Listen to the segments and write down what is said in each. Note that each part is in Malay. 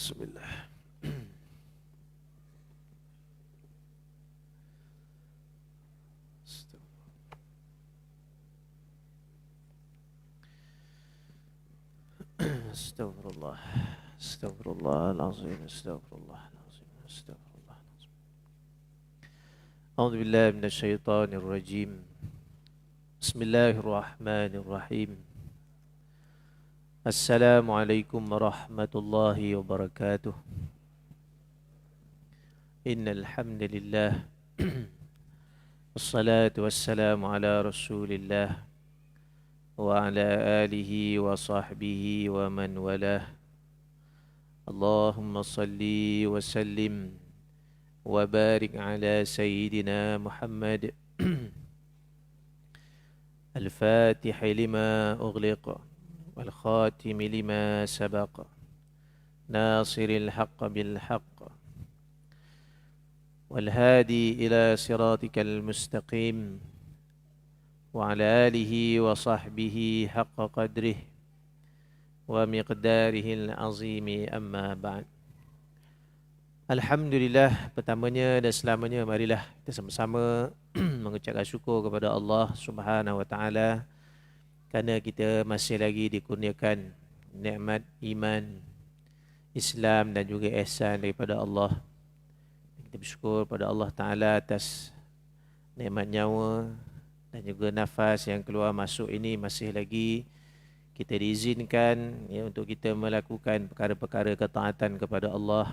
Bismillah. Astagfirullah. Astagfirullahalazim. Astagfirullahalazim. Astagfirullahalazim. A'udzu billahi minasyaitonir rajim. Bismillahirrahmanirrahim. Assalamualaikum warahmatullahi wabarakatuh. Innal hamdalillah wassalatu wassalamu ala Rasulillah wa ala alihi wa sahbihi wa man walah. Allahumma salli wa sallim wa barik ala sayyidina Muhammad al-Fatih lima ughliqa wal khatim lima sabaqa nasiril haqq bil haqq wal hadi ila siratikal mustaqim wa ala alihi wa sahbihi haqqa qadrih wa miqdarihil azimi amma ba'd. Alhamdulillah, pertamanya dan selamanya marilah kita sama-sama mengucapkan syukur kepada Allah Subhanahu wa taala kerana kita masih lagi dikurniakan nikmat iman, Islam dan juga ihsan daripada Allah. Kita bersyukur pada Allah Taala atas nikmat nyawa dan juga nafas yang keluar masuk ini masih lagi kita diizinkan untuk kita melakukan perkara-perkara ketaatan kepada Allah.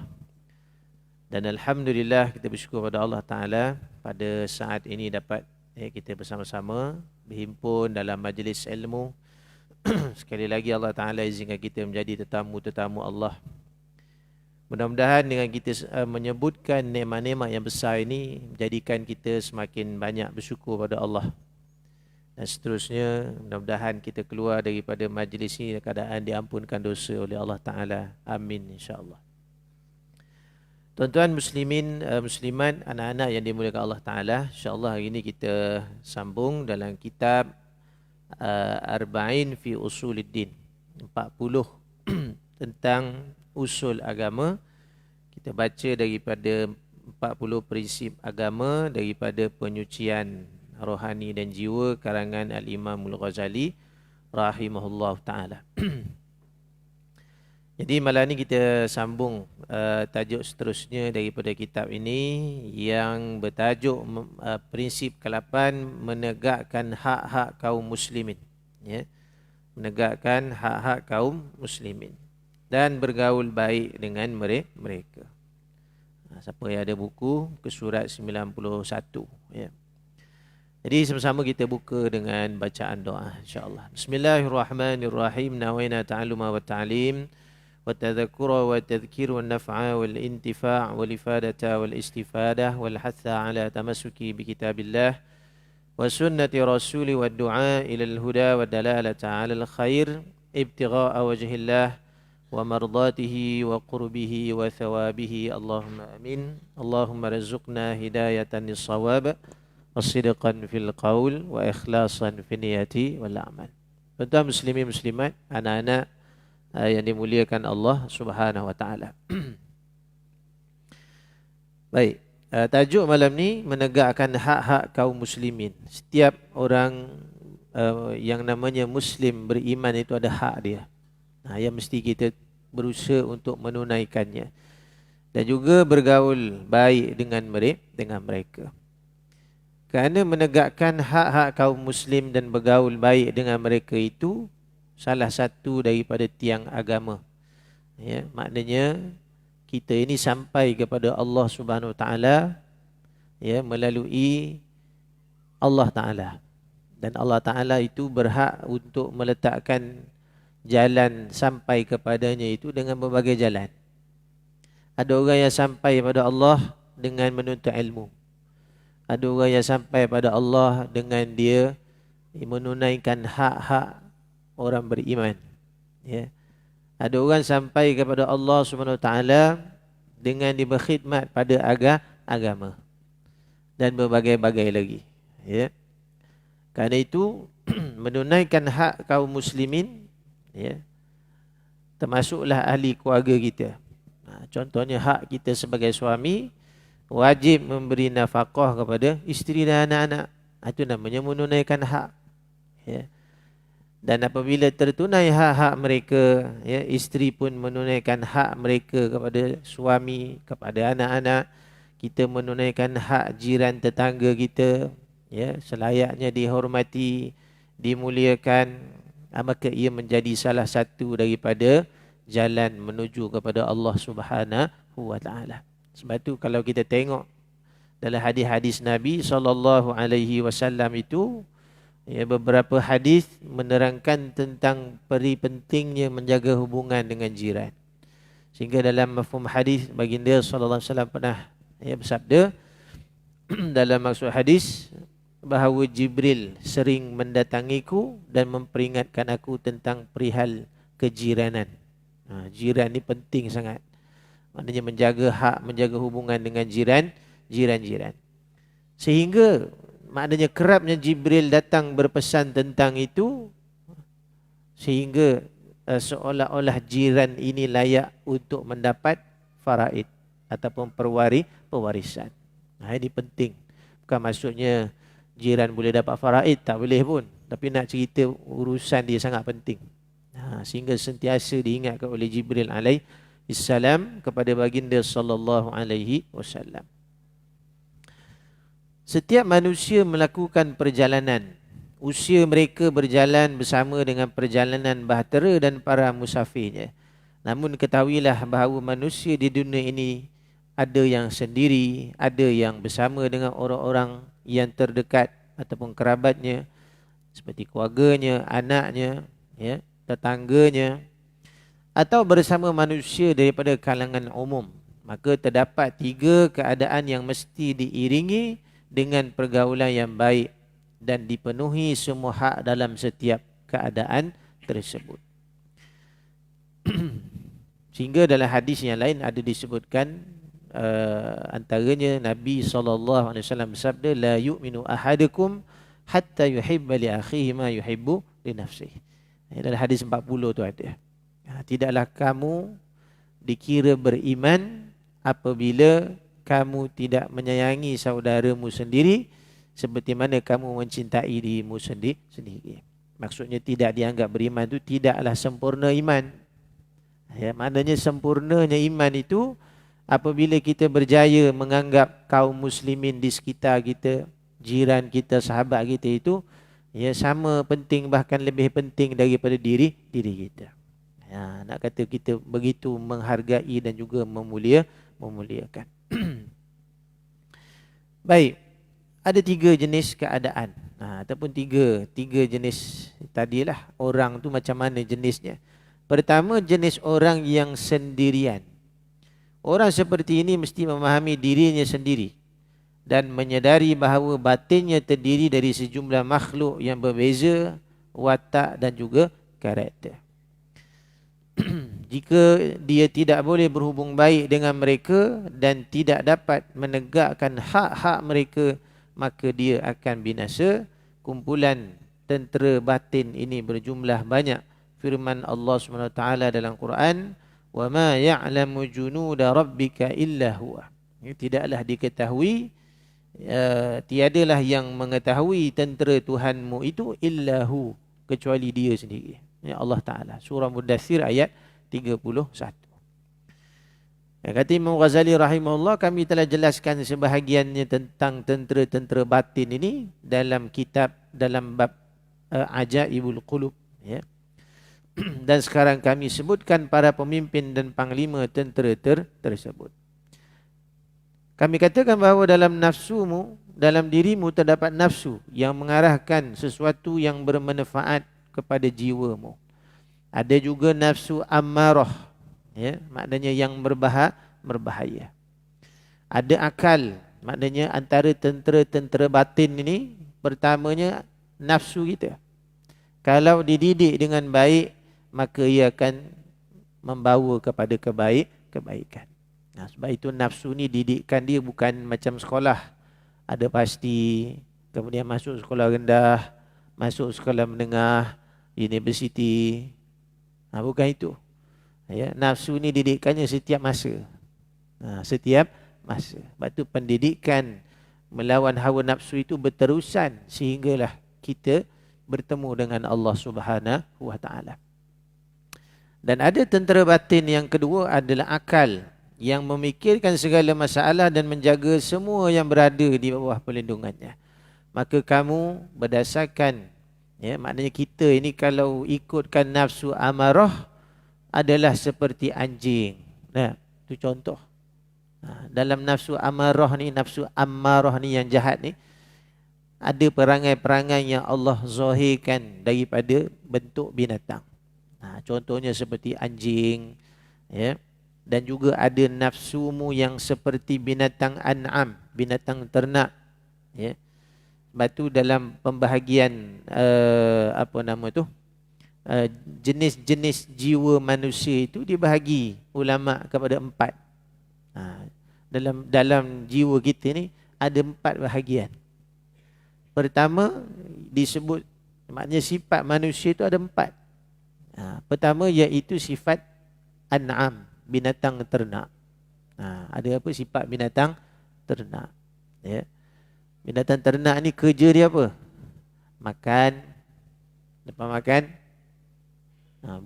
Dan alhamdulillah kita bersyukur pada Allah Taala pada saat ini dapat kita bersama-sama berhimpun dalam majlis ilmu. Sekali lagi Allah Taala izinkan kita menjadi tetamu-tetamu Allah. Mudah-mudahan dengan kita menyebutkan nikmat-nikmat yang besar ini menjadikan kita semakin banyak bersyukur pada Allah. Dan seterusnya mudah-mudahan kita keluar daripada majlis ini dalam keadaan diampunkan dosa oleh Allah Taala. Amin insya-Allah. Tuan-tuan muslimin, muslimat, anak-anak yang dimuliakan Allah Ta'ala, insyaAllah hari ini kita sambung dalam kitab Arba'in fi Usuluddin, 40 tentang usul agama. Kita baca daripada 40 prinsip agama daripada penyucian rohani dan jiwa karangan Al-Imam Al-Ghazali rahimahullah ta'ala. Jadi malam ni kita sambung tajuk seterusnya daripada kitab ini yang bertajuk prinsip ke-8 menegakkan hak-hak kaum muslimin. Ya. Menegakkan hak-hak kaum muslimin dan bergaul baik dengan mereka. Siapa yang ada buku ke surat 91 ya. Jadi sama-sama kita buka dengan bacaan doa insya-Allah. Bismillahirrahmanirrahim. Nawaina ta'alluma wa ta'lim والتذكر والتذكير والنفع والانتفاع والإفادة والاستفادة والحث على تمسك بكتاب الله وسنة رسول والدعاء إلى الهدى والدلالة على الخير ابتغاء وجه الله ومرضاته وقربه وثوابه اللهم آمين. اللهم رزقنا هداية للصواب وصدقا في القول وإخلاصا في النية والأعمال. Tuan-tuan muslimin muslimat, anak-anak yang dimuliakan Allah Subhanahu wa taala. Baik, tajuk malam ni menegakkan hak-hak kaum muslimin. Setiap orang yang namanya muslim beriman itu ada hak dia. Yang mesti kita berusaha untuk menunaikannya. Dan juga bergaul baik dengan mereka. Kerana menegakkan hak-hak kaum muslim dan bergaul baik dengan mereka itu salah satu daripada tiang agama. Ya, maknanya kita ini sampai kepada Allah Subhanahu Wa Taala ya melalui Allah Taala. Dan Allah Taala itu berhak untuk meletakkan jalan sampai kepadanya itu dengan berbagai jalan. Ada orang yang sampai kepada Allah dengan menuntut ilmu. Ada orang yang sampai pada Allah dengan dia menunaikan hak-hak orang beriman. Ya. Ada orang sampai kepada Allah Subhanahu Wa Taala dengan berkhidmat pada agama dan berbagai-bagai lagi. Ya. Kerana itu menunaikan hak kaum muslimin, ya, termasuklah ahli keluarga kita. Contohnya hak kita sebagai suami, wajib memberi nafkah kepada isteri dan anak-anak. Itu namanya menunaikan hak. Ya. Dan apabila tertunai hak-hak mereka, ya, isteri pun menunaikan hak mereka kepada suami, kepada anak-anak. Kita menunaikan hak jiran tetangga kita, ya, selayaknya dihormati, dimuliakan, maka ia menjadi salah satu daripada jalan menuju kepada Allah Subhanahu wa taala. Sebab tu kalau kita tengok dalam hadis-hadis Nabi SAW itu, ya, beberapa hadis menerangkan tentang pentingnya menjaga hubungan dengan jiran. Sehingga dalam mafhum hadis baginda SAW pernah, ya, bersabda dalam maksud hadis bahawa Jibril sering mendatangiku dan memperingatkan aku tentang perihal kejiranan. Jiran ni penting sangat. Maknanya menjaga hak, menjaga hubungan dengan jiran-jiran. Sehingga maknanya kerapnya Jibril datang berpesan tentang itu, sehingga seolah-olah jiran ini layak untuk mendapat faraid ataupun pewarisan. Ini penting. Bukan maksudnya jiran boleh dapat faraid, tak boleh pun. Tapi nak cerita urusan dia sangat penting. Sehingga sentiasa diingatkan oleh Jibril alaihissalam kepada baginda sallallahu alaihi wasallam. Setiap manusia melakukan perjalanan. Usia mereka berjalan bersama dengan perjalanan bahtera dan para musafirnya. Namun ketahuilah bahawa manusia di dunia ini ada yang sendiri, ada yang bersama dengan orang-orang yang terdekat ataupun kerabatnya, seperti keluarganya, anaknya, ya, tetangganya, atau bersama manusia daripada kalangan umum. Maka terdapat 3 keadaan yang mesti diiringi dengan pergaulan yang baik dan dipenuhi semua hak dalam setiap keadaan tersebut. Sehingga dalam hadis yang lain ada disebutkan, antaranya Nabi SAW bersabda, la yu'minu ahadukum hatta yuhibba li akhihi ma yuhibbu li nafsihi. Dalam hadis 40 tu ada. Tidaklah kamu dikira beriman apabila kamu tidak menyayangi saudaramu sendiri seperti mana kamu mencintai dirimu sendiri. Maksudnya tidak dianggap beriman itu tidaklah sempurna iman. Ya, maknanya sempurnanya iman itu apabila kita berjaya menganggap kaum muslimin di sekitar kita, jiran kita, sahabat kita itu, ya, sama penting, bahkan lebih penting daripada diri kita. Ya, nak kata kita begitu menghargai dan juga memuliakan. Baik, ada 3 jenis keadaan. Ataupun tiga jenis tadilah. Orang tu macam mana jenisnya? Pertama, jenis orang yang sendirian. Orang seperti ini mesti memahami dirinya sendiri dan menyedari bahawa batinnya terdiri dari sejumlah makhluk yang berbeza watak dan juga karakter. Jika dia tidak boleh berhubung baik dengan mereka dan tidak dapat menegakkan hak-hak mereka, maka dia akan binasa. Kumpulan tentera batin ini berjumlah banyak. Firman Allah SWT dalam Quran, wa ma ya'lamu junuda rabbika illa huwa. Tidaklah diketahui, tiadalah yang mengetahui tentera Tuhanmu itu illahu, kecuali dia sendiri. Ya, Allah Ta'ala. Surah Mudaththir ayat 31. Kata Imam Ghazali rahimahullah, kami telah jelaskan sebahagiannya tentang tentera-tentera batin ini dalam kitab, dalam bab Ajaibul Qulub, ya. Dan sekarang kami sebutkan para pemimpin dan panglima tentera tersebut. Kami katakan bahawa dalam nafsumu, dalam dirimu terdapat nafsu yang mengarahkan sesuatu yang bermanfaat kepada jiwamu. Ada juga nafsu ammarah, ya, maknanya yang berbahaya. Ada akal, maknanya antara tentera batin ini, pertamanya nafsu kita. Kalau dididik dengan baik, maka ia akan membawa kepada kebaikan. Sebab itu nafsu ni didikan dia bukan macam sekolah. Ada pasti, kemudian masuk sekolah rendah, masuk sekolah menengah, universiti. Bukan itu. Ya, nafsu ni didikannya setiap masa. Setiap masa. Sebab tu pendidikan melawan hawa nafsu itu berterusan sehinggalah kita bertemu dengan Allah Subhanahu wa taala. Dan ada tentera batin yang kedua adalah akal yang memikirkan segala masalah dan menjaga semua yang berada di bawah perlindungannya. Maka kamu berdasarkan, maknanya kita ini kalau ikutkan nafsu amarah adalah seperti anjing. Itu contoh. Dalam nafsu amarah ni, nafsu ammarah ni yang jahat ni, ada perangai-perangai yang Allah zahirkan daripada bentuk binatang. Contohnya seperti anjing, dan juga ada nafsumu yang seperti binatang an'am, binatang ternak. Sebab tu dalam pembahagian jenis-jenis jiwa manusia itu dibahagi ulama kepada 4. Dalam jiwa kita ni ada 4 bahagian. Pertama disebut, maknanya sifat manusia itu ada 4. Pertama iaitu sifat an'am, binatang ternak. Ada apa? Sifat binatang ternak. Binatang ternak ni kerja dia apa? Makan, lepas makan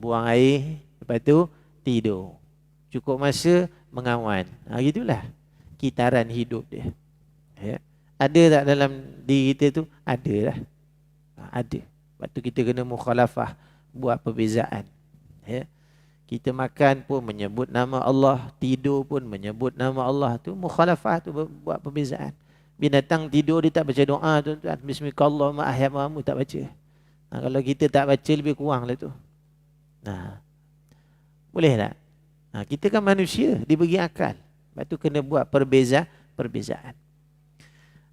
buang air, lepas tu tidur. Cukup masa mengawan. Gitulah kitaran hidup dia. Ada tak dalam diri kita tu? Ada lah. Ada. Sebab tu kita kena mukhalafah, buat perbezaan. Kita makan pun menyebut nama Allah, tidur pun menyebut nama Allah. Tu mukhalafah tu, buat perbezaan. Binatang tidur dia tak baca doa tuan-tuan. Bismillahirrahmanirrahim, ahyamamu tak baca. Kalau kita tak baca lebih kurang lah tu. Boleh tak? Kita kan manusia, diberi akal. Sebab tu kena buat perbezaan.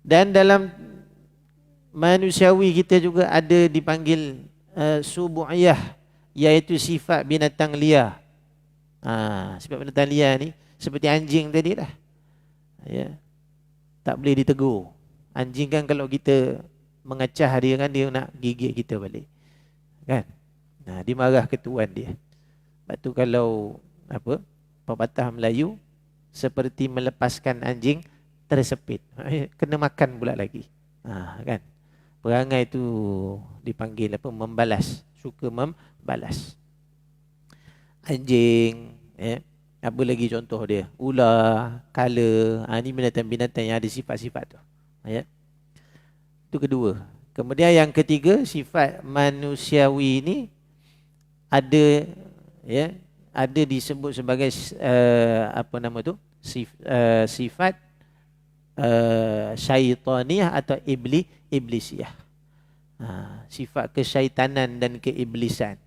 Dan dalam manusiawi kita juga ada dipanggil subu'iyah, iaitu sifat binatang liar. Sifat binatang liar ni seperti anjing tadi lah. Tak boleh ditegur. Anjing kan kalau kita mengecah dia kan, dia nak gigit kita balik. Kan? Dia marah ke tuan dia. Sebab tu kalau pepatah Melayu, seperti melepaskan anjing tersepit, kena makan pula lagi. Kan? Perangai tu dipanggil membalas, suka membalas. Anjing, apa lagi contoh dia? Ular, kala. Ini binatang-binatang yang ada sifat-sifat tu. Itu kedua. Kemudian yang ketiga, sifat manusiawi ini ada disebut sebagai sifat syaitaniyah atau iblisiyah. Sifat kesyaitanan dan keiblisan.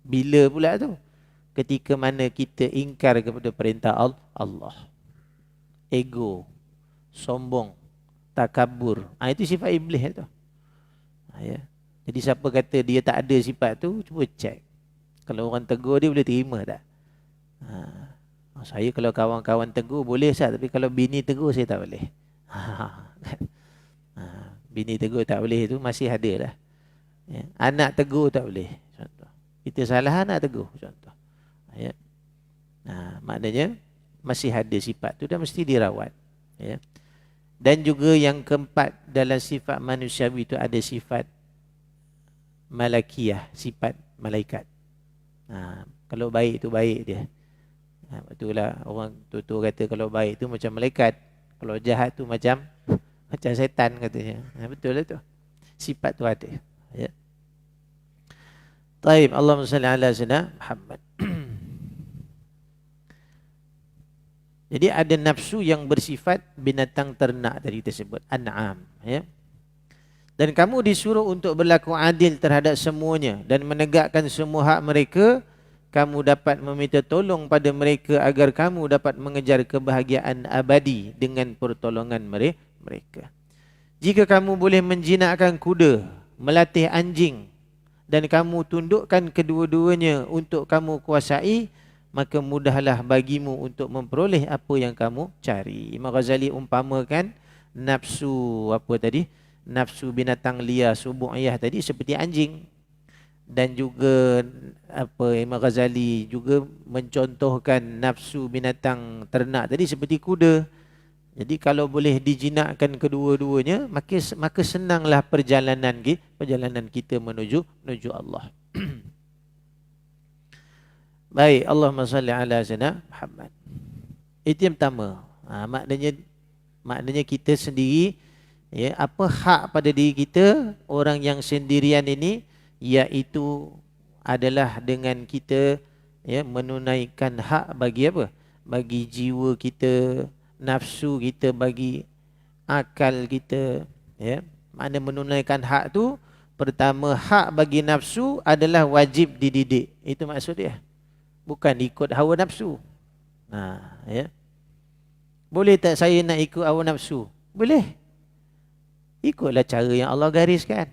Bila pula tu? Ketika mana kita ingkar kepada perintah Allah. Ego, sombong, takabur. Itu sifat iblis tu. Jadi siapa kata dia tak ada sifat tu, cuba cek. Kalau orang tegur dia, boleh terima tak? Saya kalau kawan-kawan tegur boleh sah, tapi kalau bini tegur saya tak boleh. Bini tegur tak boleh tu masih ada lah. Anak tegur tak boleh, contoh. Kita salah anak tegur, contoh. Maknanya masih ada sifat tu dan mesti dirawat. Dan juga yang keempat, dalam sifat manusiawi itu ada sifat malakiyah, sifat malaikat. Kalau baik tu baik dia. Betullah orang tu kata kalau baik tu macam malaikat, kalau jahat tu macam setan katanya. Betul lah tu. Sifat tu ada. Taib, Allahumma salli ala sayyidina Muhammad. Jadi ada nafsu yang bersifat binatang ternak tadi tersebut, an'am. Dan kamu disuruh untuk berlaku adil terhadap semuanya dan menegakkan semua hak mereka. Kamu dapat meminta tolong pada mereka agar kamu dapat mengejar kebahagiaan abadi dengan pertolongan mereka. Jika kamu boleh menjinakkan kuda, melatih anjing, dan kamu tundukkan kedua-duanya untuk kamu kuasai, maka mudahlah bagimu untuk memperoleh apa yang kamu cari. Imam Ghazali umpamakan nafsu nafsu binatang liar, subu'iyah tadi seperti anjing. dan juga Imam Ghazali juga mencontohkan nafsu binatang ternak tadi seperti kuda. Jadi kalau boleh dijinakkan kedua-duanya, maka senanglah perjalanan kita menuju Allah. Baik, Allahumma salli ala sayyidina Muhammad. Itu yang pertama. Maknanya kita sendiri, ya, apa hak pada diri kita orang yang sendirian ini, iaitu adalah dengan kita, ya, menunaikan hak bagi apa? Bagi jiwa kita, nafsu kita, bagi akal kita, ya. Makna menunaikan hak tu, pertama hak bagi nafsu adalah wajib dididik. Itu maksud dia. Bukan ikut hawa nafsu. Ya. Boleh tak saya nak ikut hawa nafsu? Boleh. Ikutlah cara yang Allah gariskan.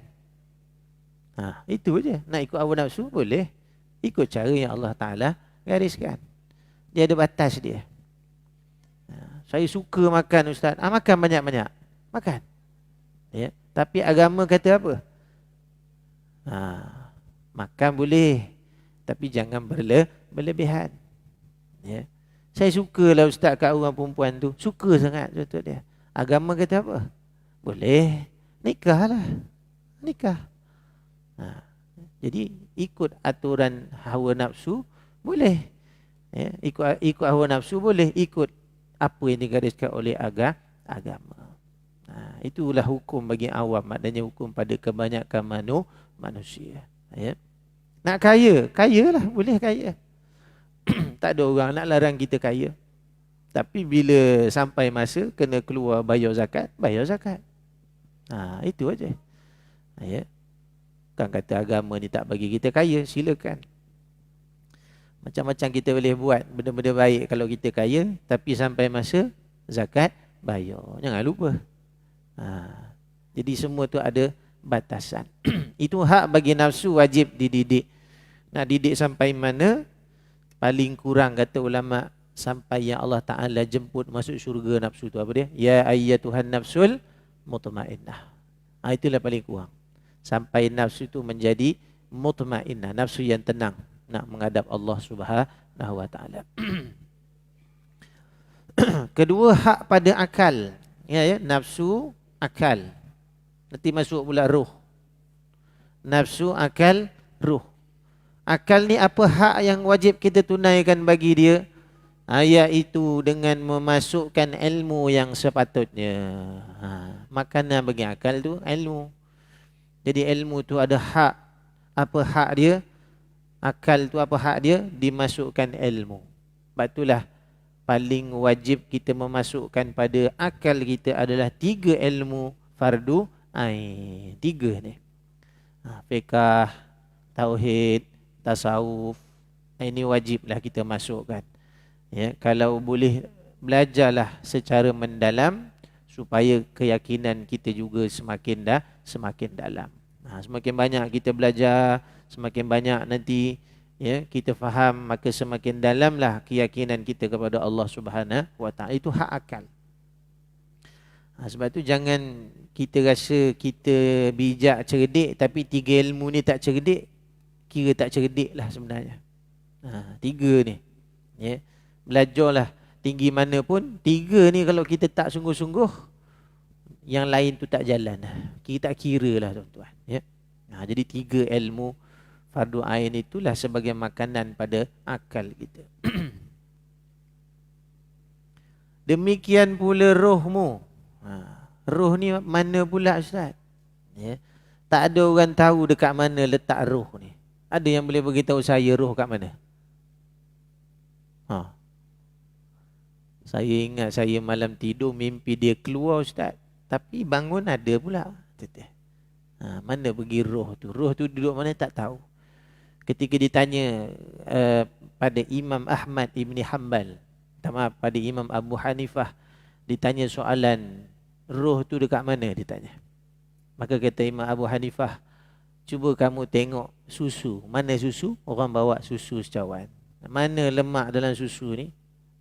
Itu je. Nak ikut hawa nafsu boleh. Ikut cara yang Allah Ta'ala gariskan. Dia ada batas dia. Saya suka makan, Ustaz. Makan banyak-banyak. Makan. Ya. Tapi agama kata apa? Makan boleh. Tapi jangan berlebihan. Ya. Saya sukalah Ustaz kat orang perempuan tu. Suka sangat contoh dia. Agama kata apa? Boleh. Nikahlah. Nikah. Jadi ikut aturan hawa nafsu boleh. Ya. Ikut hawa nafsu boleh. Ikut apa yang digariskan oleh agama. Itulah hukum bagi awam. Maknanya hukum pada kebanyakan manusia. Ya. Nak kaya? Kayalah. Boleh kaya. Tak ada orang nak larang kita kaya. Tapi bila sampai masa kena keluar bayar zakat, bayar zakat. Itu aja. Ya. Kan kata agama ni tak bagi kita kaya, silakan. Macam-macam kita boleh buat benda-benda baik kalau kita kaya, tapi sampai masa zakat bayar. Jangan lupa. Jadi semua tu ada batasan. Itu hak bagi nafsu, wajib dididik. Nak didik sampai mana? Paling kurang kata ulama, sampai yang Allah Ta'ala jemput masuk syurga nafsu tu. Apa dia? Ya ayyatuhan nafsul mutmainnah. Itulah paling kurang. Sampai nafsu tu menjadi mutmainnah, nafsu yang tenang nak menghadap Allah Subhanahu Wa Ta'ala. Kedua, hak pada akal. Ya, nafsu, akal. Nanti masuk pula ruh. Nafsu, akal, ruh. Akal ni apa hak yang wajib kita tunaikan bagi dia? Iaitu dengan memasukkan ilmu yang sepatutnya. Makanan bagi akal tu ilmu. Jadi ilmu tu ada hak. Apa hak dia? Akal tu apa hak dia? Dimasukkan ilmu. Sebab itulah paling wajib kita memasukkan pada akal kita adalah 3 ilmu fardu ain. 3 ni. Fiqh, tauhid, tasawuf. Ini wajiblah kita masukkan. Ya, kalau boleh belajarlah secara mendalam supaya keyakinan kita juga semakin dalam. Semakin banyak kita belajar, semakin banyak nanti, ya, kita faham, maka semakin dalamlah keyakinan kita kepada Allah Subhanahu Wa Ta'ala. Itu hak akal. Sebab tu jangan kita rasa kita bijak, cerdik, tapi 3 ilmu ni tak cerdik. Kira tak cerdik lah sebenarnya. 3 ni. Ya. Belajarlah tinggi mana pun. 3 ni kalau kita tak sungguh-sungguh, yang lain tu tak jalan. Kita tak kira lah tuan-tuan. Ya. Jadi 3 ilmu fardu ain itulah sebagai makanan pada akal kita. Demikian pula rohmu. Roh ni mana pula Ustaz? Ya. Tak ada orang tahu dekat mana letak roh ni. Ada yang boleh beritahu saya roh kat mana? Saya ingat saya malam tidur mimpi dia keluar Ustaz. Tapi bangun ada pula. Mana pergi roh tu? Roh tu duduk mana tak tahu. Ketika ditanya pada Imam Ahmad Ibn Hanbal, pada Imam Abu Hanifah, ditanya soalan roh tu dekat mana, ditanya. Maka kata Imam Abu Hanifah, cuba kamu tengok susu. Mana susu? Orang bawa susu secawan. Mana lemak dalam susu ni?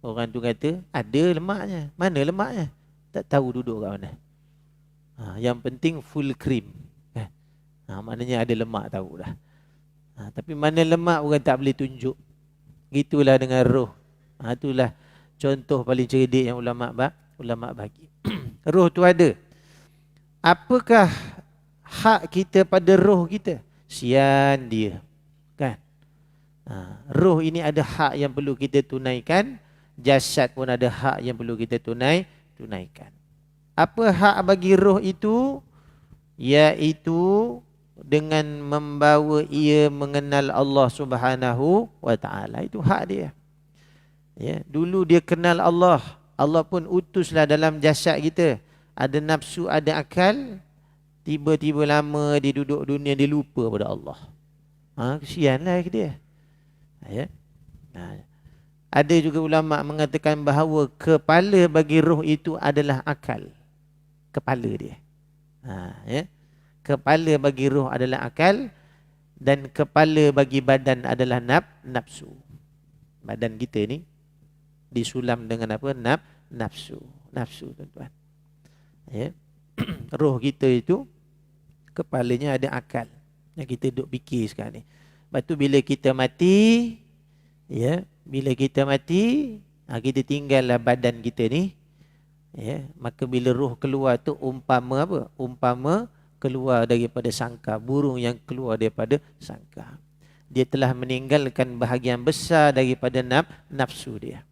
Orang tu kata, ada lemaknya. Mana lemaknya? Tak tahu duduk kat mana. Yang penting full cream. Maknanya ada lemak, tahu dah. Tapi mana lemak orang tak boleh tunjuk. Gitulah dengan roh. Itulah contoh paling cerdik yang ulama bagi. Roh tu ada. Apakah hak kita pada roh kita? Sian dia. Kan? Roh ini ada hak yang perlu kita tunaikan. Jasad pun ada hak yang perlu kita tunaikan. Apa hak bagi roh itu? Iaitu dengan membawa ia mengenal Allah Subhanahu wa taala. Itu hak dia. Ya, dulu dia kenal Allah. Allah pun utuslah dalam jasad kita. Ada nafsu, ada akal. Tiba-tiba lama dia duduk dunia, dia lupa pada Allah. Kesianlah dia. Ya. Ada juga ulama mengatakan bahawa kepala bagi roh itu adalah akal. Kepala dia. Ya. Kepala bagi roh adalah akal dan kepala bagi badan adalah nafsu. Badan kita ni disulam dengan apa? Nafsu. Nafsu, tuan-tuan. Ya. Roh kita itu kepalanya ada akal. Yang kita duk fikir sekarang ni. Lepas tu bila kita mati, ya, bila kita mati, kita tinggallah badan kita ni. Ya, maka bila roh keluar tu umpama apa? Umpama keluar daripada sangkar, burung yang keluar daripada sangkar. Dia telah meninggalkan bahagian besar daripada nafsu dia.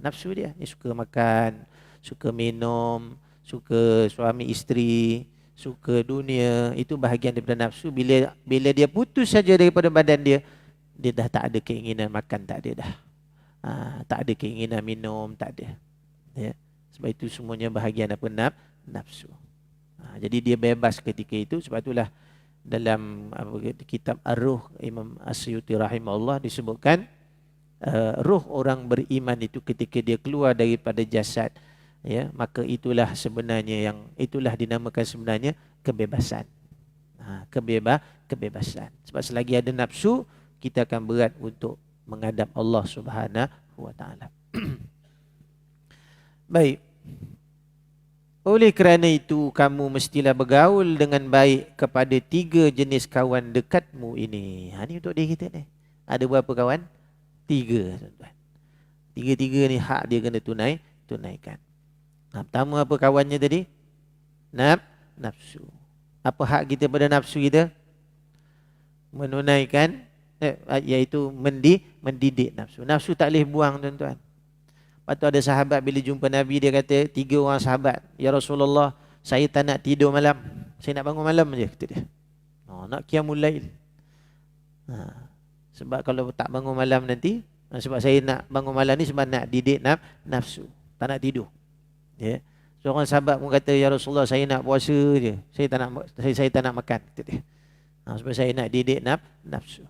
Nafsu dia, dia suka makan, suka minum, suka suami isteri, suka dunia, itu bahagian daripada nafsu. Bila dia putus saja daripada badan dia, dia dah tak ada keinginan makan, tak ada dah. Tak ada keinginan minum, tak ada. Ya. Sebab itu semuanya bahagian apa? Nafsu. Jadi dia bebas ketika itu. Sebab itulah dalam kitab Ar-Ruh Imam Asyuti rahimahullah disebutkan roh orang beriman itu ketika dia keluar daripada jasad, ya, maka itulah sebenarnya itulah dinamakan sebenarnya kebebasan. Kebebasan. Sebab selagi ada nafsu, kita akan berat untuk menghadap Allah Subhanahu wa taala. Baik. Oleh kerana itu, kamu mestilah bergaul dengan baik kepada 3 jenis kawan dekatmu ini. Ini untuk diri kita ni. Ada berapa kawan? 3, tuan-tuan. 3 ni hak dia kena tunaikan. Pertama apa kawannya tadi? Nafsu. Apa hak kita pada nafsu kita? Menunaikan, iaitu mendidik nafsu. Nafsu tak boleh buang, tuan-tuan. Lepas tu ada sahabat bila jumpa Nabi, dia kata, 3 orang sahabat, ya Rasulullah, saya tak nak tidur malam, saya nak bangun malam je, kata dia. Nak qiyamul lail. Sebab kalau tak bangun malam nanti, sebab saya nak bangun malam ni sebab nak didik nafsu, tak nak tidur. Ya. Seorang sahabat pun kata, ya Rasulullah, saya nak puasa je, saya tak nak makan, kata dia. Sebab saya nak didik nafsu.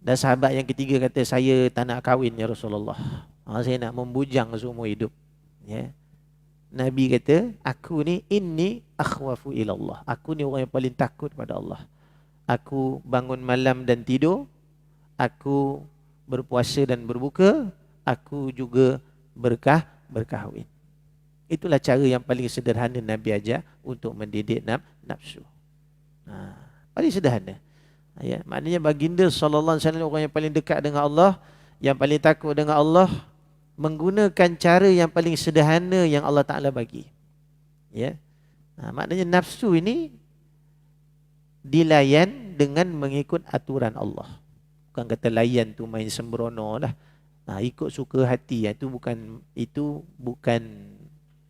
Dan sahabat yang ketiga kata, saya tak nak kahwin ya Rasulullah. Saya nak membujang seumur hidup. Ya. Nabi kata, aku ni inni akhwafu ilallah. Aku ni orang yang paling takut pada Allah. Aku bangun malam dan tidur. Aku berpuasa dan berbuka. Aku juga berkahwin. Itulah cara yang paling sederhana Nabi ajar untuk mendidik nafsu. Paling sederhana. Ya, maknanya baginda sallallahu alaihi wasallam orang yang paling dekat dengan Allah, yang paling takut dengan Allah, menggunakan cara yang paling sederhana yang Allah Taala bagi. Ya. Maknanya nafsu ini dilayan dengan mengikut aturan Allah. Bukan kata layan tu main sembrono lah. Ikut suka hati, itu bukan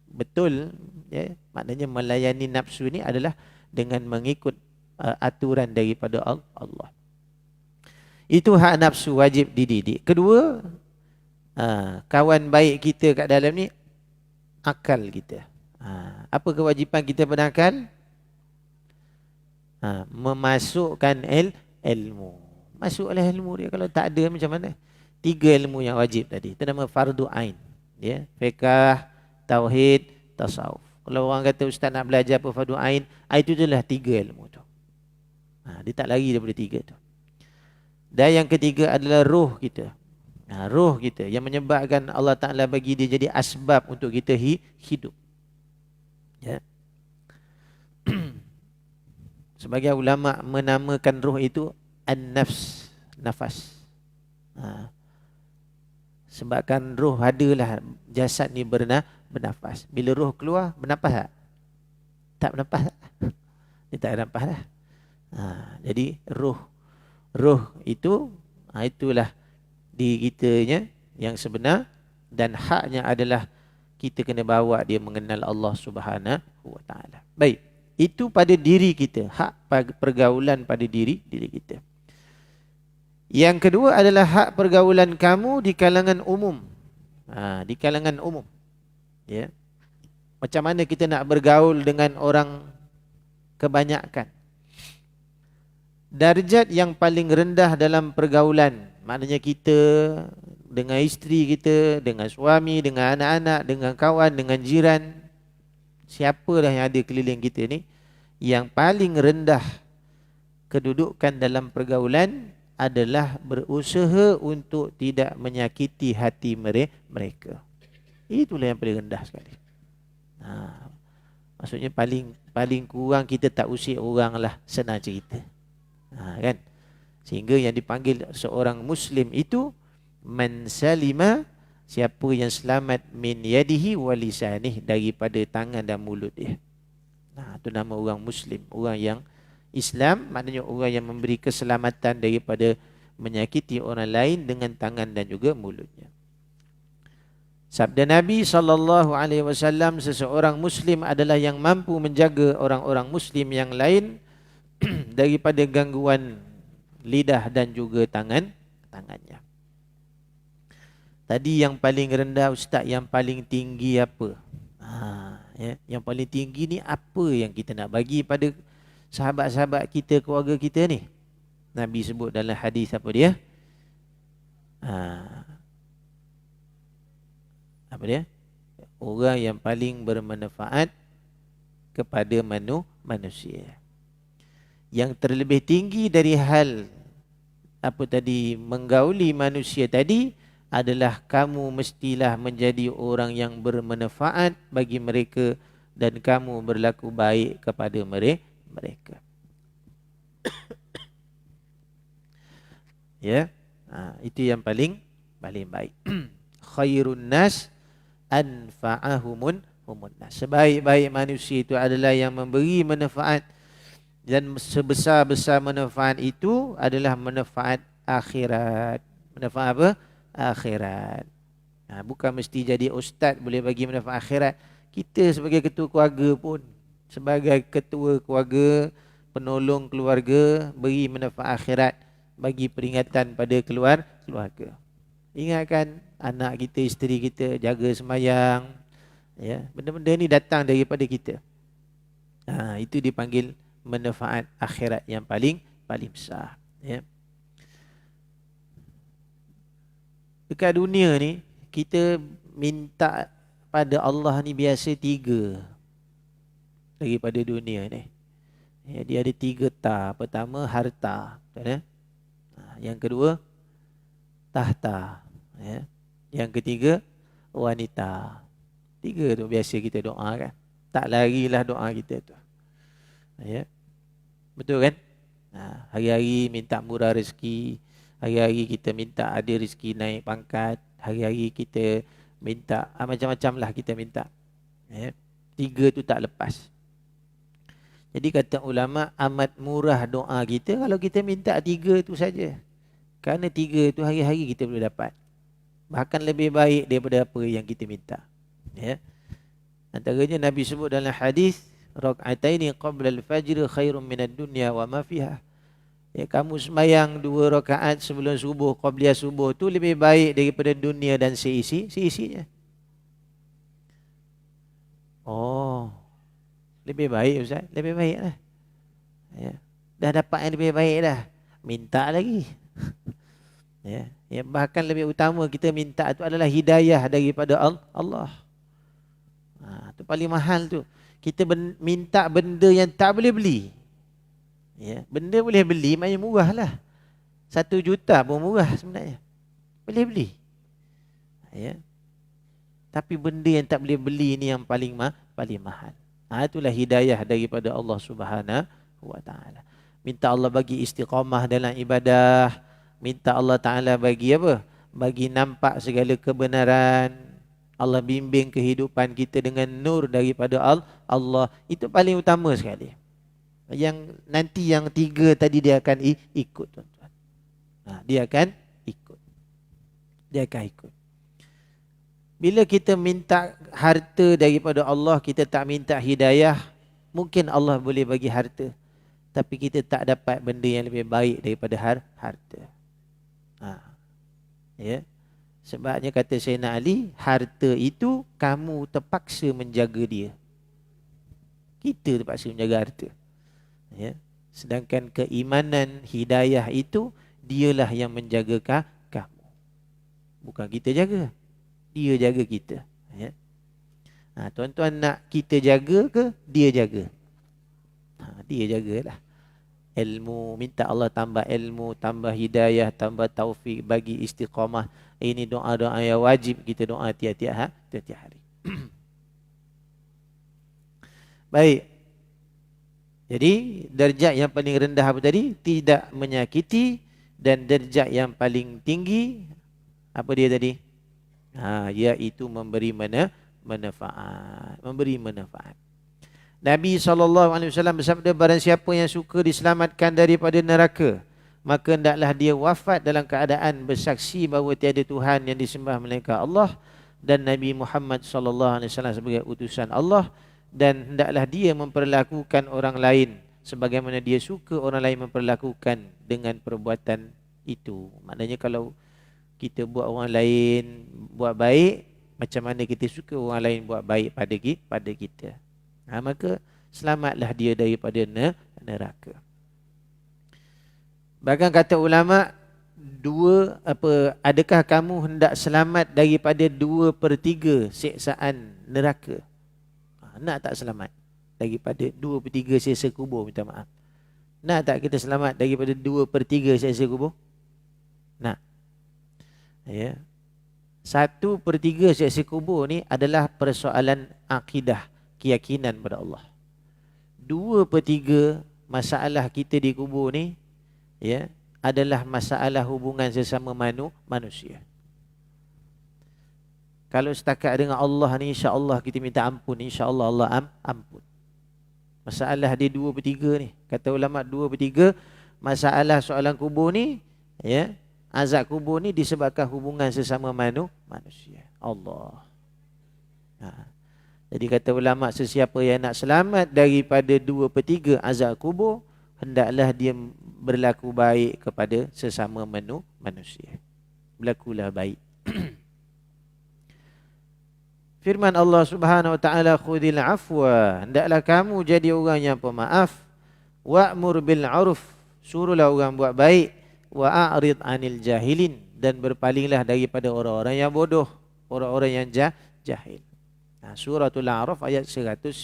betul, ya. Maknanya melayani nafsu ini adalah dengan mengikut aturan daripada Allah. Itu hak nafsu, wajib dididik. Kedua, kawan baik kita kat dalam ni akal kita. Apa kewajipan kita pada akal? Memasukkan ilmu. Masuklah ilmu dia. Kalau tak ada macam mana? 3 ilmu yang wajib tadi. Itu nama fardu ain. Ya, fiqh, tauhid, tasawuf. Kalau orang kata ustaz nak belajar apa fardu ain, itu adalah 3 ilmu tu. Dia tak lari daripada 3 tu. Dan yang ketiga adalah roh kita. Roh kita yang menyebabkan Allah Ta'ala bagi dia jadi asbab untuk kita hidup. Ya. Sebagai ulama menamakan roh itu an-nafs, nafas. Sebabkan roh adalah jasad ni bernafas. Bila roh keluar, bernafas tak? Tak bernafas tak? Dia tak bernafas lah. Jadi roh itu, itulah diri kitanya yang sebenar, dan haknya adalah kita kena bawa dia mengenal Allah Subhanahu wa taala. Baik, itu pada diri kita, hak pergaulan pada diri kita. Yang kedua adalah hak pergaulan kamu di kalangan umum. Di kalangan umum. Ya. Macam mana kita nak bergaul dengan orang kebanyakan. Darjat yang paling rendah dalam pergaulan, maknanya kita dengan isteri kita, dengan suami, dengan anak-anak, dengan kawan, dengan jiran, siapalah yang ada keliling kita ni, yang paling rendah kedudukan dalam pergaulan adalah berusaha untuk tidak menyakiti hati mereka. Itulah yang paling rendah sekali. Maksudnya paling kurang kita tak usik orang lah, senang cerita. Kan? Sehingga yang dipanggil seorang Muslim itu man salima, siapa yang selamat min yadihi wa lisanih, daripada tangan dan mulut dia. Itu nama orang Muslim. Orang yang Islam maknanya orang yang memberi keselamatan daripada menyakiti orang lain dengan tangan dan juga mulutnya. Sabda Nabi SAW, seseorang Muslim adalah yang mampu menjaga orang-orang Muslim yang lain daripada gangguan lidah dan juga tangannya. Tadi yang paling rendah, Ustaz, yang paling tinggi apa? Yang paling tinggi ni apa yang kita nak bagi pada sahabat-sahabat kita, keluarga kita ni? Nabi sebut dalam hadis apa dia? Apa dia? Orang yang paling bermanfaat kepada manusia. Yang terlebih tinggi dari hal apa tadi, menggauli manusia tadi, adalah kamu mestilah menjadi orang yang bermanfaat bagi mereka dan kamu berlaku baik kepada mereka. Ya, itu yang paling baik. Khairun nas anfa'ahumun nas. Sebaik-baik manusia itu adalah yang memberi manfaat, dan sebesar-besar manfaat itu adalah manfaat akhirat. Manfaat apa? Akhirat. Bukan mesti jadi ustaz boleh bagi manfaat akhirat. Kita sebagai ketua keluarga pun, sebagai ketua keluarga, penolong keluarga, beri manfaat akhirat, bagi peringatan pada keluarga. Ingatkan anak kita, isteri kita, jaga sembahyang. Ya, benda-benda ni datang daripada kita. Itu dipanggil manfaat akhirat yang paling besar. Ya. Dekat dunia ni, kita minta pada Allah ni biasa 3 daripada dunia ni. Ya, dia ada 3 ta. Pertama, harta. Betul, ya? Yang kedua, tahta. Ya. Yang ketiga, wanita. 3 tu biasa kita doa kan. Tak larilah doa kita tu. Ya. Betul kan? Hari-hari minta murah rezeki. Hari-hari kita minta ada rezeki naik pangkat. Hari-hari kita minta macam-macam lah kita minta. Ya. 3 tu tak lepas. Jadi kata ulama, amat murah doa kita kalau kita minta 3 tu saja. Kerana 3 tu hari-hari kita boleh dapat. Bahkan lebih baik daripada apa yang kita minta. Ya. Antaranya Nabi sebut dalam hadis, rakaataini qabla al-fajr khairum minad dunya wa ma fiha. Ya, kamu sembahyang 2 rakaat sebelum subuh, qabliyah subuh tu lebih baik daripada dunia dan seisinya. Oh, lebih baik Ustaz, lebih baik lah. Ya. Dah dapat yang lebih baik dah, minta lagi. Ya, bahkan lebih utama kita minta itu adalah hidayah daripada Allah. Itu paling mahal tu. Kita minta benda yang tak boleh beli. Ya, benda boleh beli maknanya murah lah. 1 juta pun murah sebenarnya. Boleh beli. Ya. Tapi benda yang tak boleh beli ni yang paling mahal. Itulah hidayah daripada Allah Subhanahu wa taala. Minta Allah bagi istiqamah dalam ibadah, minta Allah Taala bagi apa? Bagi nampak segala kebenaran. Allah bimbing kehidupan kita dengan nur daripada Allah. Itu paling utama sekali. Yang nanti yang tiga tadi dia akan ikut, tuan-tuan. Dia akan ikut. Dia akan ikut. Bila kita minta harta daripada Allah, kita tak minta hidayah, mungkin Allah boleh bagi harta, tapi kita tak dapat benda yang lebih baik daripada harta. Ya. Sebabnya kata Sayyidina Ali, harta itu kamu terpaksa menjaga dia. Kita terpaksa menjaga harta. Ya. Sedangkan keimanan, hidayah itu, dialah yang menjaga kamu. Bukan kita jaga. Dia jaga kita. Ya. Tuan-tuan nak kita jaga ke dia jaga? Dia jagalah. Ilmu, minta Allah tambah ilmu, tambah hidayah, tambah taufik, bagi istiqamah. Ini doa-doa yang wajib kita doa tiap-tiap hari. Baik. Jadi darjat yang paling rendah apa tadi? Tidak menyakiti. Dan darjat yang paling tinggi, apa dia tadi? Iaitu memberi manfaat. Memberi manfaat. Nabi SAW bersabda, barang siapa yang suka diselamatkan daripada neraka, maka hendaklah dia wafat dalam keadaan bersaksi bahawa tiada Tuhan yang disembah melainkan Allah, dan Nabi Muhammad SAW sebagai utusan Allah, dan hendaklah dia memperlakukan orang lain sebagaimana dia suka orang lain memperlakukan dengan perbuatan itu. Maknanya kalau kita buat orang lain buat baik, macam mana kita suka orang lain buat baik pada kita. Maka selamatlah dia daripada neraka. Bahkan kata ulama, adakah kamu hendak selamat daripada 2/3 siksaan neraka? Nak tak selamat daripada 2/3 siksa kubur? Minta maaf. Nak tak kita selamat daripada 2/3 siksa kubur? Nak. Ya. 1/3 siksa kubur ni adalah persoalan akidah, keyakinan pada Allah. 2/3 masalah kita di kubur ni, ya, adalah masalah hubungan sesama manusia. Kalau setakat dengan Allah ni, insya-Allah kita minta ampun, insya-Allah Allah ampun. Masalah dia 2/3 ni. Kata ulama 2/3 masalah soalan kubur ni, ya, azab kubur ni disebabkan hubungan sesama manusia. Allah. Jadi kata ulama, sesiapa yang nak selamat daripada 2/3 azab kubur, hendaklah dia berlaku baik kepada sesama manusia. Berlakulah baik. Firman Allah Subhanahu wa taala, khudil afwa, hendaklah kamu jadi orang yang pemaaf, wa'mur bil 'urf, suruhlah orang buat baik, wa a'rid 'anil jahilin, dan berpalinglah daripada orang-orang yang bodoh, orang-orang yang jahil. Suratul A'raf ayat 199.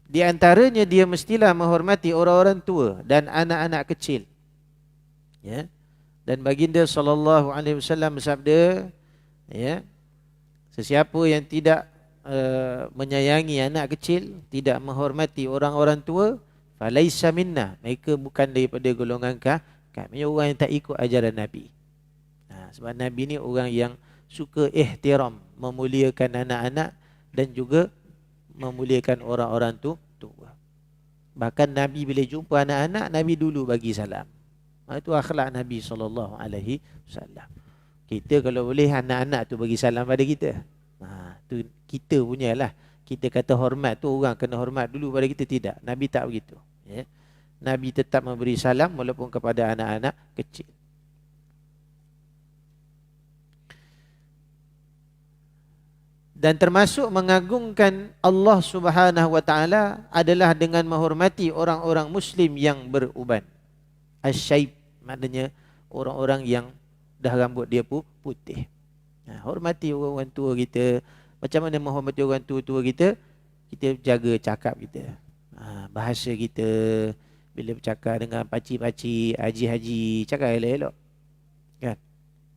Di antaranya dia mestilah menghormati orang-orang tua dan anak-anak kecil. Ya. Dan baginda sallallahu alaihi wasallam bersabda, ya, sesiapa yang tidak menyayangi anak kecil, tidak menghormati orang-orang tua, falaisa minna, mereka bukan daripada golongan kami, orang yang tak ikut ajaran Nabi. Sebab Nabi ni orang yang suka ihtiram, memuliakan anak-anak dan juga memuliakan orang-orang tua. Bahkan Nabi bila jumpa anak-anak, Nabi dulu bagi salam. Itu akhlak Nabi SAW. Kita kalau boleh anak-anak tu bagi salam pada kita. Tu kita punyalah. Kita kata hormat tu orang kena hormat dulu pada kita, tidak. Nabi tak begitu. Ya. Nabi tetap memberi salam walaupun kepada anak-anak kecil. Dan termasuk mengagungkan Allah Subhanahu wa taala adalah dengan menghormati orang-orang muslim yang beruban. Asyaib, maknanya orang-orang yang dah rambut dia putih. Hormati orang-orang tua kita. Macam mana menghormati orang tua-tua kita? Kita jaga cakap kita. Bahasa kita, bila bercakap dengan pakcik-pakcik, haji-haji, cakap elok-elok. Kan?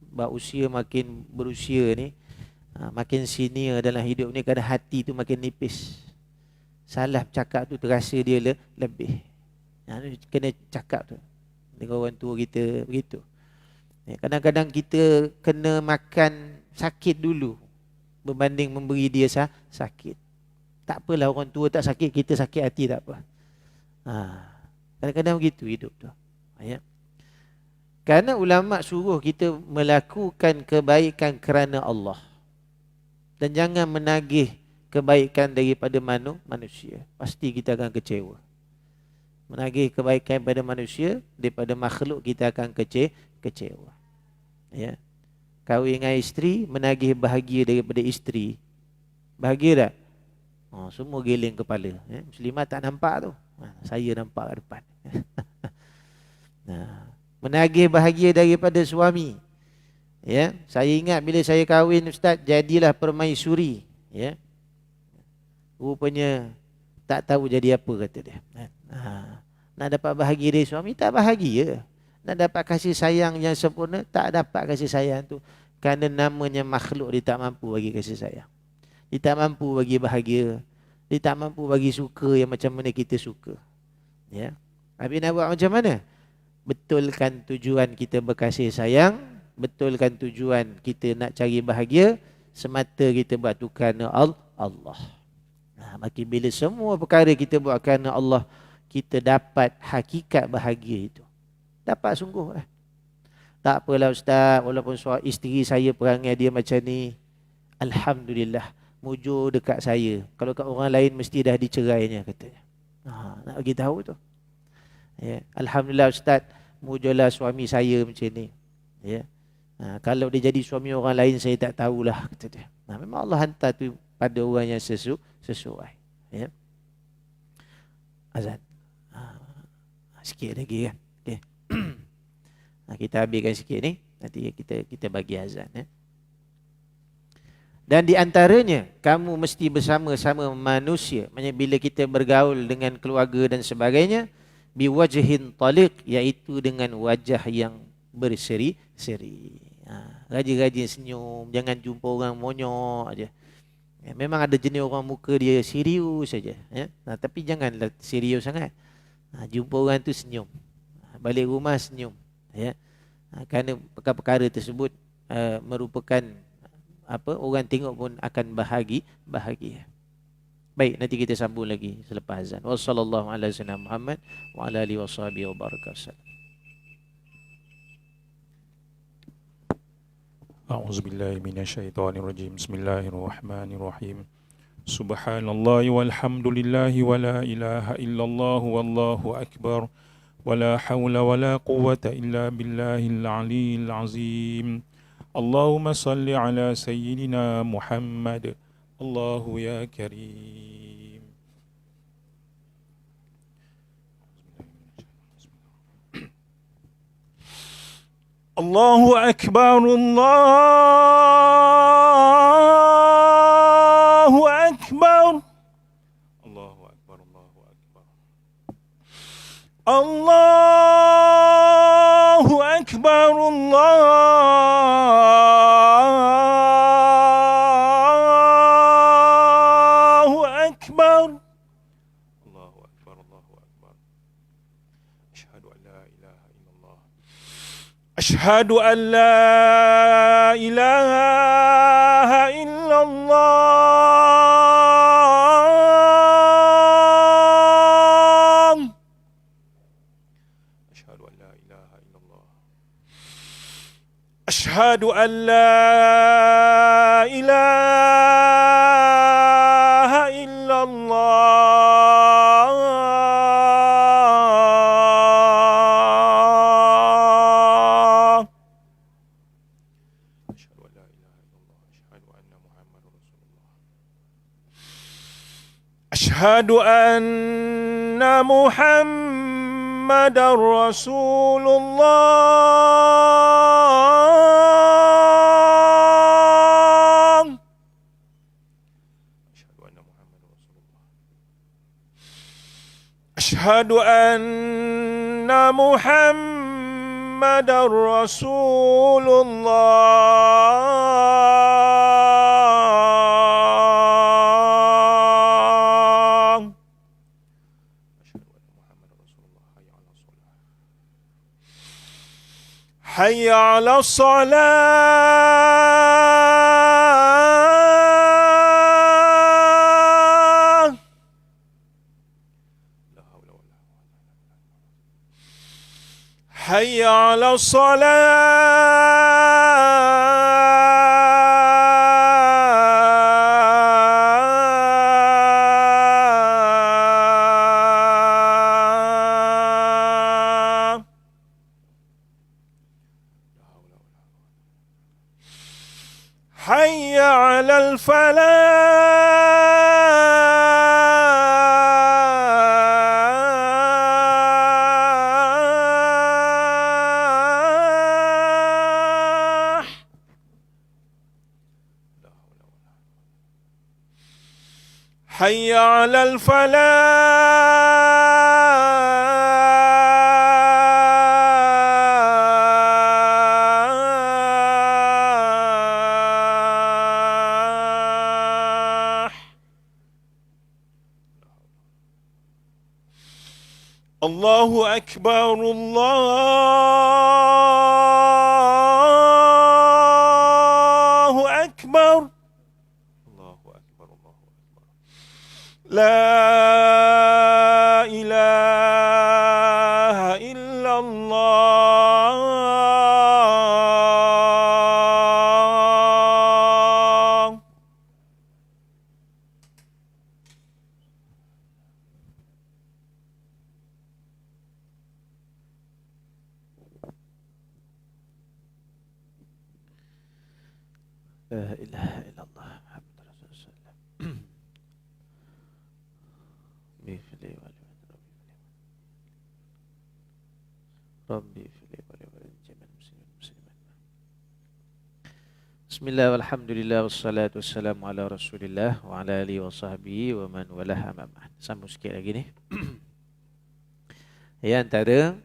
Sebab usia makin berusia ni, makin senior dalam hidup ni, kadang hati tu makin nipis. salah cakap tu terasa dia lebih. Kena cakap tu dengan orang tua kita begitu. Kadang-kadang kita kena makan sakit dulu berbanding memberi dia sakit. Tak apalah orang tua tak sakit, kita sakit hati tak apa. Kadang-kadang begitu hidup tu. Kerana ulama suruh kita melakukan kebaikan kerana Allah. Dan jangan menagih kebaikan daripada manusia. Pasti kita akan kecewa. Menagih kebaikan pada manusia daripada makhluk, kita akan kecewa. Ya. Kahwin dengan isteri, menagih bahagia daripada isteri. Bahagia tak? Semua geling kepala. Muslimah tak nampak tu. Saya nampak kat depan. Menagih bahagia daripada suami. Ya, saya ingat bila saya kahwin, ustaz, jadilah permaisuri. Ya. Rupanya tak tahu jadi apa, kata dia. Nak dapat bahagia dari suami, tak bahagia. Nak dapat kasih sayang yang sempurna, tak dapat kasih sayang tu. Kerana namanya makhluk, dia tak mampu bagi kasih sayang. Dia tak mampu bagi bahagia. Dia tak mampu bagi suka yang macam mana kita suka. Ya. Habis nak buat macam mana? Betulkan tujuan kita berkasih sayang, betulkan tujuan kita nak cari bahagia, semata kita buat tu kerana Allah. Makin bila semua perkara kita buat kerana Allah, kita dapat hakikat bahagia itu. Dapat sungguh lah. Tak apalah ustaz, walaupun isteri saya perangai dia macam ni, alhamdulillah, mujur dekat saya. Kalau kat orang lain mesti dah dicerainya, katanya. Nak bagi tahu tu. Ya. Alhamdulillah ustaz, mujurlah suami saya macam ni. Ya. Kalau dia jadi suami orang lain, saya tak tahulah, kata dia. Memang Allah hantar tu pada orang yang sesuai. Ya. Azan. Sikit lagi kan. Okay. Kita habiskan sikit ni, nanti kita bagi azan. Ya. Dan di antaranya, kamu mesti bersama-sama manusia. Maksudnya bila kita bergaul dengan keluarga dan sebagainya, biwajhin taliq, iaitu dengan wajah yang berseri-seri. Rajin-rajin senyum, jangan jumpa orang monyok aja. Memang ada jenis orang muka dia serius saja, ya. Tapi janganlah serius sangat. Jumpa orang tu senyum, balik rumah senyum, ya. Kerana perkara-perkara tersebut merupakan orang tengok pun akan bahagia. Baik, nanti kita sambung lagi selepas azan. Wassallallahu ala sayyidina Muhammad wa ala alihi washabihi wa barakatuh. A'udzubillahi minasyaitonirrajim. Bismillahirrahmanirrahim. Subhanallah walhamdulillahi wa la ilaha illallah wallahu akbar. Wa la hawla wa la quwwata illa billahil aliyyil azim. Allahumma salli ala sayyidina Muhammad. Allahu ya karim. Allahu akbar, Allahu akbar. Allahu akbar, Allahu akbar. Allahu akbar, Allahu akbar. Allahu akbar, Allahu akbar. Asyhadu an la ilaha illallah. Asyhadu an la ilaha illallah. Asyhadu an la ilaha illallah. Asyhadu an la ilaha illallah. Asyhadu an la ilaha illallah. Asyhadu anna Muhammadar Rasulullah. Asyhadu anna Muhammadar Rasulullah. Asyhadu anna Muhammadar Rasulullah. Asyhadu anna Muhammadar Rasulullah. على الصلاة. لا حول ولا قوة. حي على الصلاة. حي على الفلاح. حي على الفلاح. الله أكبر الله أكبر. الله أكبر الله أكبر. لا إله إلا الله. La ilaha illallah Muhammadur Rasulullah. Bifli wal Rabbi fili wal jami'al muslimin muslimat. Bismillah walhamdulillah wassalatu wassalamu ala Rasulillah wa ala alihi wa sahbihi wa man walah amma ba'd. Sambung sikit lagi ni. Ya, antara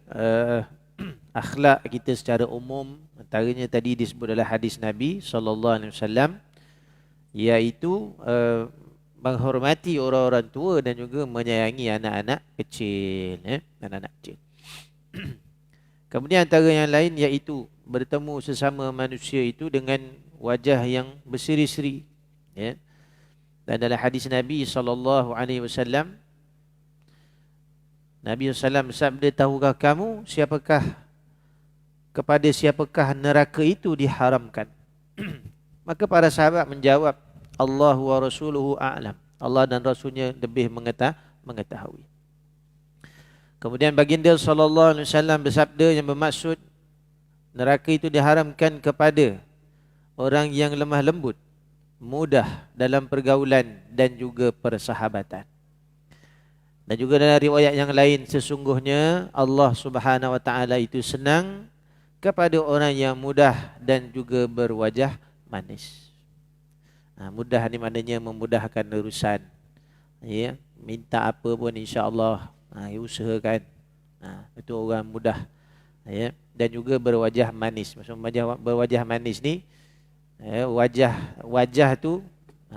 akhlak kita secara umum, antaranya tadi disebut dalam hadis Nabi SAW, iaitu menghormati orang-orang tua dan juga menyayangi anak-anak kecil, anak-anak kecil. Kemudian antara yang lain iaitu bertemu sesama manusia itu dengan wajah yang berseri-seri, ya. Dan dalam hadis Nabi SAW, Nabi SAW bersabda, tahukah kamu kepada siapakah neraka itu diharamkan? Maka para sahabat menjawab, Allah wa rasuluhu a'lam. Allah dan Rasulnya lebih mengetahui. Kemudian baginda SAW bersabda yang bermaksud neraka itu diharamkan kepada orang yang lemah lembut, mudah dalam pergaulan dan juga persahabatan. Dan juga dalam riwayat yang lain, sesungguhnya Allah Subhanahu wa taala itu senang kepada orang yang mudah dan juga berwajah manis. Mudah ni maknanya memudahkan urusan. Ya, minta apa pun insya-Allah usahakan. Itu orang mudah. Ya, dan juga berwajah manis. Maksudnya berwajah manis ni, wajah tu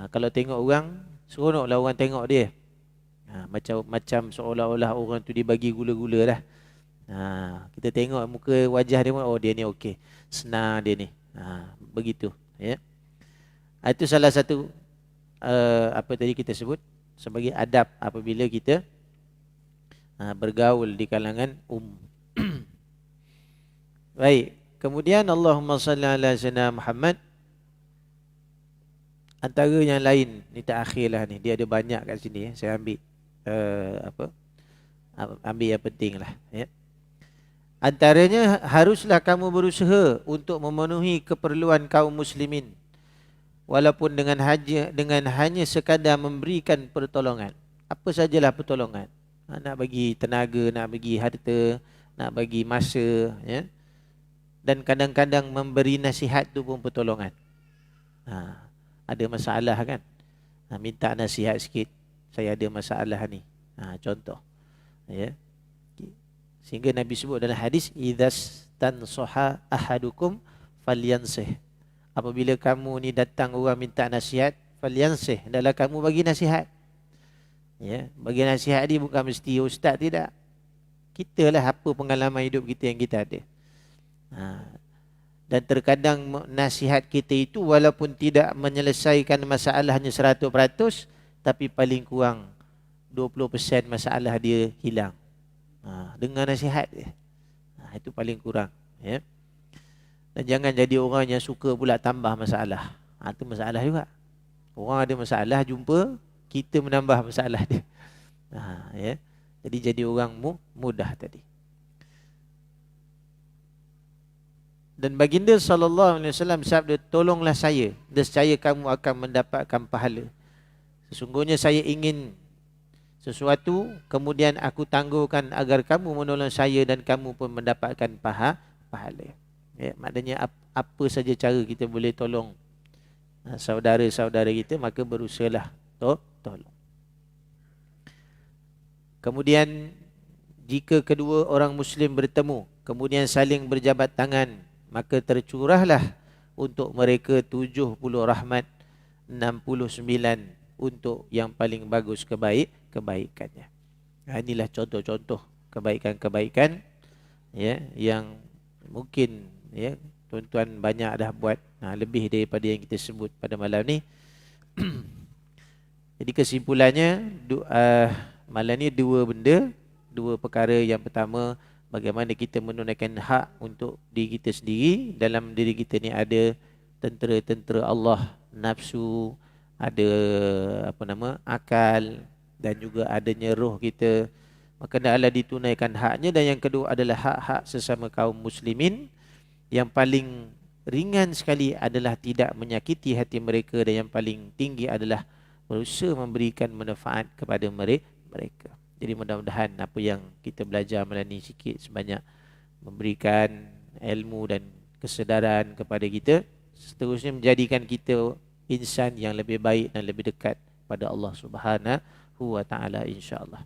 kalau tengok orang, seronoklah orang tengok dia. Macam seolah-olah orang tu dibagi gula-gula dah. Kita tengok muka wajah dia, oh dia ni okey, senang dia ni. Begitu, ya. Itu salah satu apa tadi kita sebut sebagai adab apabila kita bergaul di kalangan Baik, kemudian Allahumma salli ala sayyidina Muhammad. Antara yang lain, ni tak akhir lah ni, dia ada banyak kat sini, saya ambil ambil yang penting lah, ya. Antaranya, haruslah kamu berusaha untuk memenuhi keperluan kaum muslimin, walaupun dengan hanya sekadar memberikan pertolongan. Apa sajalah pertolongan. Nak bagi tenaga, nak bagi harta, nak bagi masa, ya. Dan kadang-kadang memberi nasihat tu pun pertolongan. Ada masalah kan, minta nasihat sikit, saya ada masalah ni, contoh, ya. Sehingga Nabi sebut dalam hadis, idzas tansaha ahadukum falyansih. Apabila kamu ni datang orang minta nasihat, falyansih, hendaklah kamu bagi nasihat. Ya, bagi nasihat ni bukan mesti ustaz, tidak. Kita lah apa pengalaman hidup kita yang kita ada. Dan terkadang nasihat kita itu walaupun tidak menyelesaikan masalahnya 100%, tapi paling kurang 20% masalah dia hilang. Dengan nasihat dia. Itu paling kurang. Ya. Dan jangan jadi orang yang suka pula tambah masalah. Itu masalah juga. Orang ada masalah, jumpa, kita menambah masalah dia. Ya. Jadi jadi orang mudah tadi. Dan baginda SAW sabda, tolonglah saya, nescaya kamu akan mendapatkan pahala. Sesungguhnya saya ingin sesuatu, kemudian aku tangguhkan agar kamu menolong saya dan kamu pun mendapatkan pahala. Ya, maknanya apa saja cara kita boleh tolong saudara-saudara kita, maka berusahalah tolong. Kemudian jika kedua orang Muslim bertemu, kemudian saling berjabat tangan, maka tercurahlah untuk mereka 70 rahmat, 69 untuk yang paling bagus kebaikannya. Inilah contoh-contoh kebaikan-kebaikan ya, yang mungkin ya tuan-tuan banyak dah buat, lebih daripada yang kita sebut pada malam ni. Jadi kesimpulannya malam ni dua perkara. Yang pertama, bagaimana kita menunaikan hak untuk diri kita sendiri. Dalam diri kita ni ada tentera-tentera Allah, nafsu, ada akal, dan juga adanya roh kita. Maka hendaklah ditunaikan haknya. Dan yang kedua adalah hak-hak sesama kaum muslimin. Yang paling ringan sekali adalah tidak menyakiti hati mereka, dan yang paling tinggi adalah berusaha memberikan manfaat kepada mereka. Jadi mudah-mudahan apa yang kita belajar malam ni sikit sebanyak memberikan ilmu dan kesedaran kepada kita, seterusnya menjadikan kita insan yang lebih baik dan lebih dekat pada Allah Subhanahu wa taala, insya-Allah.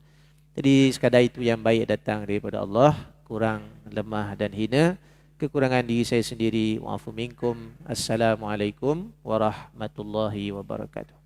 Jadi sekadar itu yang baik datang daripada Allah, kurang, lemah dan hina, kekurangan diri saya sendiri. Wa'afu minkum. Assalamualaikum warahmatullahi wabarakatuh.